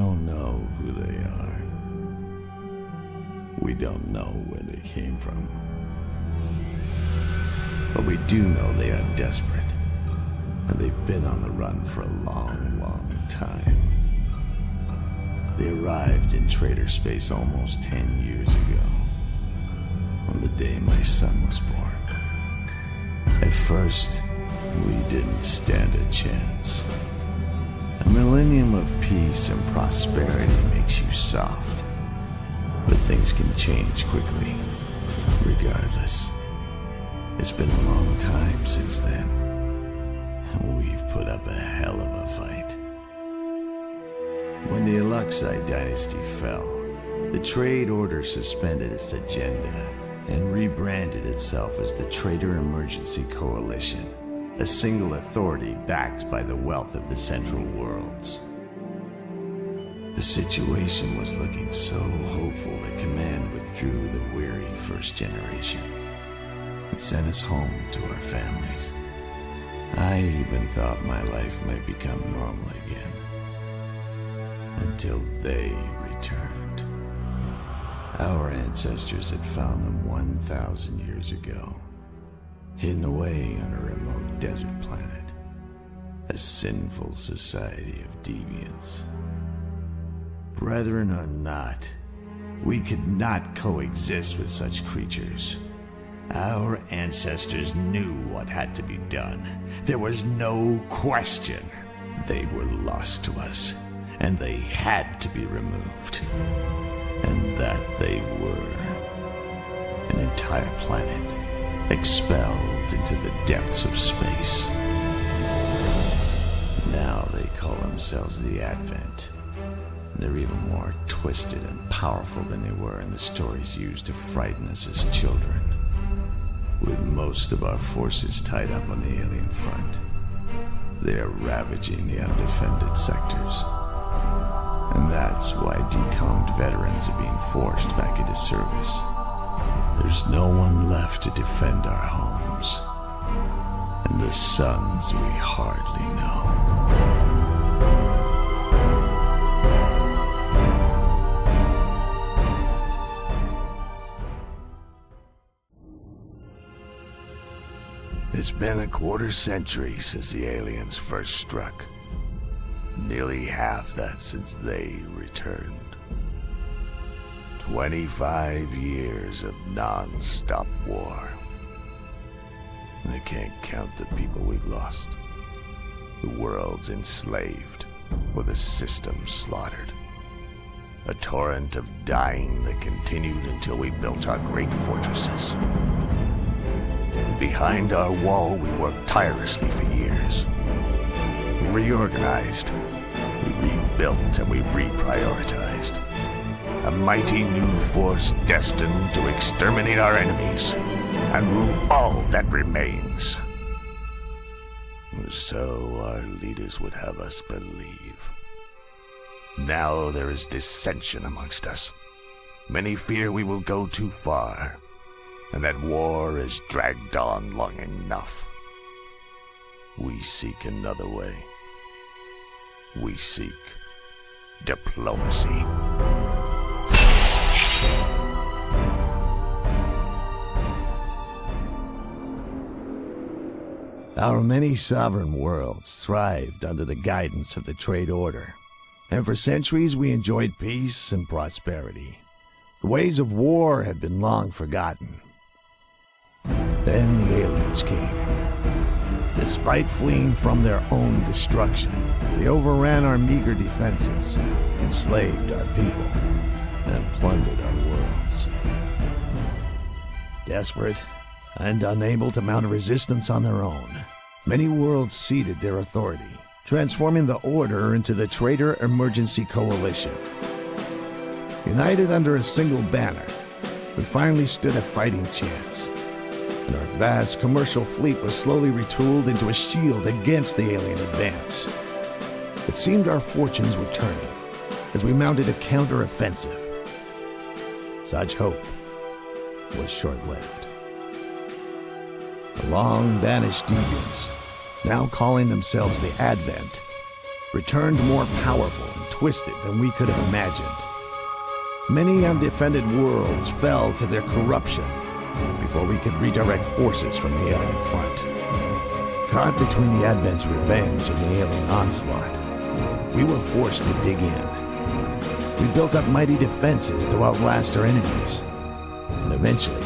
don't know who they are. We don't know where they came from. But we do know they are desperate, and they've been on the run for a long, long time. They arrived in Trader Space almost 10 years ago, on the day my son was born. At first, we didn't stand a chance. A millennium of peace and prosperity makes you soft, but things can change quickly, regardless. It's been a long time since then, and we've put up a hell of a fight. When the Aluxite dynasty fell, the Trade Order suspended its agenda and rebranded itself as the Trader Emergency Coalition, a single authority backed by the wealth of the Central Worlds. The situation was looking so hopeful that Command withdrew the weary First Generation and sent us home to our families. I even thought my life might become normal again, until they returned. Our ancestors had found them 1,000 years ago, hidden away on a remote desert planet, a sinful society of deviants. Brethren or not, we could not coexist with such creatures. Our ancestors knew what had to be done. There was no question. They were lost to us, and they had to be removed. And that they were. An entire planet expelled into the depths of space. Now they call themselves the Advent. They're even more twisted and powerful than they were in the stories used to frighten us as children. With most of our forces tied up on the alien front, they are ravaging the undefended sectors. And that's why decommed veterans are being forced back into service. There's no one left to defend our homes, and the sons we hardly know. It's been a quarter century since the aliens first struck. Nearly half that since they returned. 25 years of non-stop war. I can't count the people we've lost. The world's enslaved, or the system slaughtered. A torrent of dying that continued until we built our great fortresses. Behind our wall, we worked tirelessly for years. We reorganized, we rebuilt, and we reprioritized. A mighty new force destined to exterminate our enemies and rule all that remains. So our leaders would have us believe. Now there is dissension amongst us. Many fear we will go too far, and that war is dragged on long enough. We seek another way. We seek diplomacy. Our many sovereign worlds thrived under the guidance of the Trade Order, and for centuries we enjoyed peace and prosperity. The ways of war had been long forgotten. Then the aliens came. Despite fleeing from their own destruction, they overran our meager defenses, enslaved our people, and plundered our worlds. Desperate and unable to mount a resistance on their own, many worlds ceded their authority, transforming the Order into the Trader Emergency Coalition. United under a single banner, we finally stood a fighting chance, and our vast commercial fleet was slowly retooled into a shield against the alien advance. It seemed our fortunes were turning as we mounted a counter-offensive. Such hope was short-lived. The long-banished deviants, now calling themselves the Advent, returned more powerful and twisted than we could have imagined. Many undefended worlds fell to their corruption before we could redirect forces from the alien front. Caught between the Advent's revenge and the alien onslaught, we were forced to dig in. We built up mighty defenses to outlast our enemies, and eventually,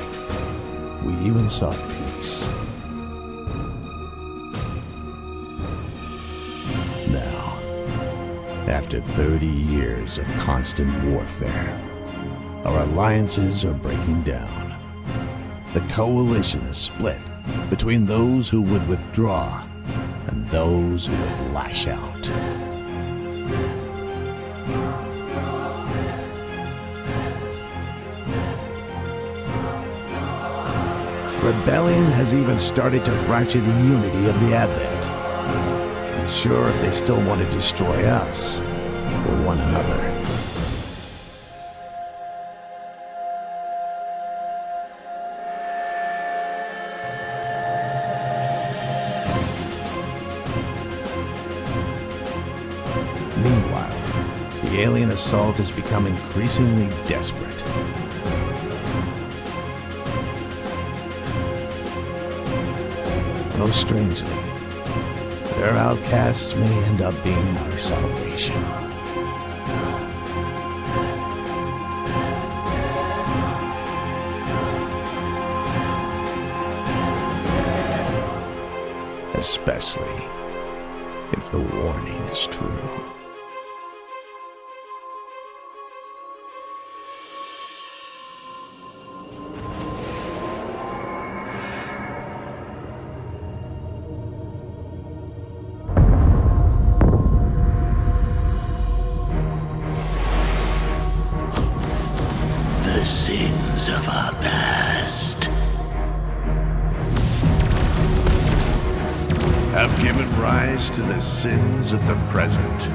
we even sought peace. Now, after 30 years of constant warfare, our alliances are breaking down. The coalition is split between those who would withdraw and those who would lash out. Rebellion has even started to fracture the unity of the Advent. Unsure if they still want to destroy us or one another. Meanwhile, the alien assault has become increasingly desperate. Most strangely, their outcasts may end up being our salvation. Especially if the warning is true. The sins of our past have given rise to the sins of the present.